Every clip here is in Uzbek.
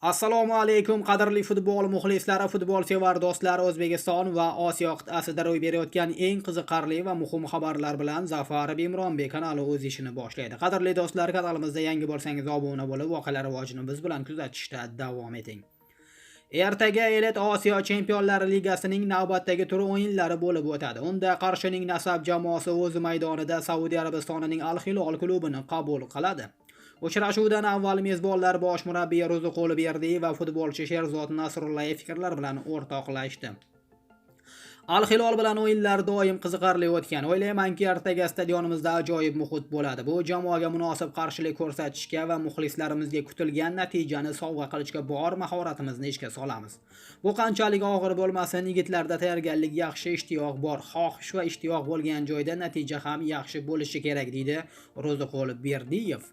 Assalomu alaykum qadrli futbol muxlislari, futbol sevar do'stlar. O'zbekiston va Osiyo qit'asida ro'y berayotgan eng qiziqarli va muhim xabarlar bilan Zafar Bimronbek kanali o'z ishini boshlaydi. Qadrli do'stlar, kanalimizda yangi bo'lsangiz obuna bo'lib, voqealar rivojini biz bilan kuzatishda davom eting. Ertaga Elit Osiyo Chempionlar Ligasining navbatdagi tur o'yinlari bo'lib o'tadi. Unda Qarshining Nasab jamoasi o'z maydonida Saudiya Arabistonining Al-Hilol klubini qabul qiladi. Uchrashuvdan avval mezbonlar bosh murabbiy Ro'ziqulov Berdiyev va futbolchi Sherzod Nasrullayev fikrlar bilan o'rtoqlashdi. Al-Hilol bilan o'yinlar doim qiziqarli o'tgan. O'ylaymanki, ertaga stadionimizda ajoyib muhit bo'ladi. Bu jamoaga munosib qarshilik ko'rsatishga va muxlislarimizga kutilgan natijani sovg'a qilishga bor mahoratimizni ishga solamiz. Bu qanchalik og'ir bo'lmasin, yigitlarda tayyorgarlik yaxshi, ishtiyoq bor. Xohish va ishtiyoq bo'lgan joyda natija ham yaxshi bo'lishi kerak, deydi Ro'ziqulov Berdiyev.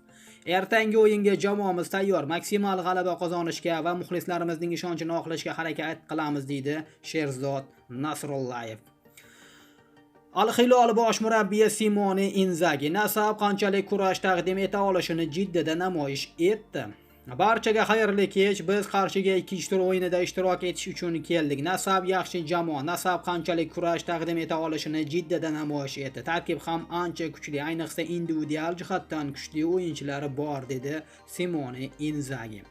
Ertangi o'yinga jamoamiz tayyor, maksimal g'alaba qozonishga va muxlislarimizning ishonchini oqlashga harakat qilamiz, deydi Sherzod Nasrullayev. Al-Hilol bosh murabbiyi Simone Inzaghi Nasab qanchalik kurash taqdim eta olishini jiddida namoyish etdi. Barchaga xayrli kech. Biz Qarshiga 2 tur o'yinida ishtirok etish uchun keldik. Nasab yaxshi jamoa. Nasab qanchalik kurash taqdim eta olishini jiddida namoyish etdi. Tarkib ham ancha kuchli, ayniqsa individual jihatdan kuchli o'yinchilari bor, dedi Simone Inzaghi.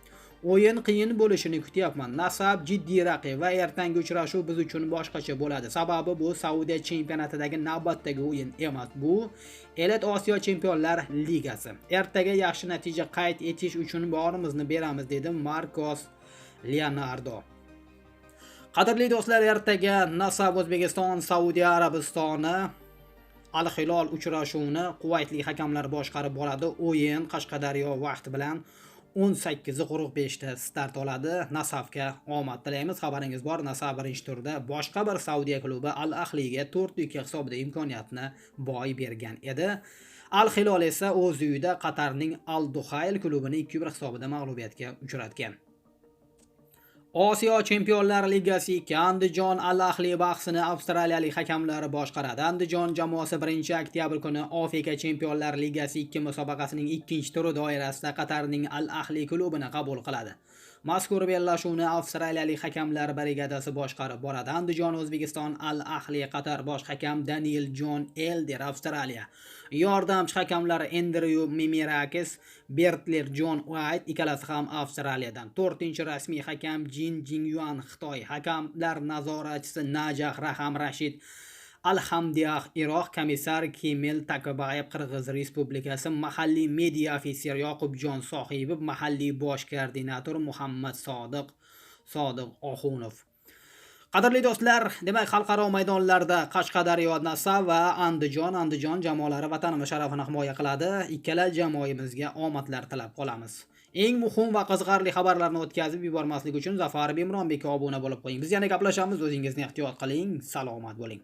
O'yin qiyin bo'lishini kutyapman. Nasab jiddiy raqib va ertangi uchrashuv biz uchun boshqacha bo'ladi. Sababi bu Saudiya chempionatidagi navbatdagi o'yin emas. Bu Elit Osiyo Chempionlar Ligasi. Ertaga yaxshi natija qayd etish uchun borimizni beramiz, dedi Marcos Leonardo. Qadrli do'stlar, ertaga Nasab O'zbekiston Saudiya Arabistoni Al-Hilol uchrashuvini quvvatli hakamlar boshqarib boradi. O'yin Qashqadaryo vaqti bilan 18:45 da start oladi. Nasabga omad tilaymiz. Xabaringiz bor, Nasab birinchi turda boshqa bir Saudiya klubi Al-Ahliga 4-2 hisobida imkoniyatni boy bergan edi. Al-Hilol esa o'z uyida Qatarning Al-Duhayl klubini 2-1 hisobida mag'lubiyatga uchratgan. Osiyo Chempionlar Ligasi 2 Andijon Al-Ahli bahsini avstraliyalik hakamlar boshqaradi. Andijon jamoasi 1-oktyabr kuni Afrika Chempionlar Ligasi 2 musobaqasining 2-turi doirasida Qatarning Al-Ahli klubini qabul qiladi. Mazkur bellashuvni avstraliyalik hakamlar brigadasi boshqarib boradi. Andijon O'zbekiston, Al-Ahli Qatar bosh hakam Daniel John Elder Avstraliya. Yordamchi hakamlar Andrew Mimirakis, Bertler John White ikkalasi ham Avstraliyadan. 4-rasmiy hakam Jin Jingyuan Xitoy. Hakamlar nazoratchisi Najah Raham Rashid Alhamdiyah Iroq, komissar Kemil Takabayev Qirg'iz Respublikasi, mahalliy media ofitser Yoqubjon Sohibov, mahalliy bosh koordinator Muhammad Sodiq Oxunov. Qadrli do'stlar, demak xalqaro maydonlarda Qashqadaryo, Nasab va Andijon jamoalari vatanimiz sharafini himoya qiladi. Ikkala jamoamizga omadlar tilab qolamiz. Eng muhim va qiziqarli xabarlarni o'tkazib yubormaslik uchun Zafar Bimronbekka obuna bo'lib qo'ying. Biz yana gaplashamiz. O'zingizni ehtiyot qiling. Salomat bo'ling.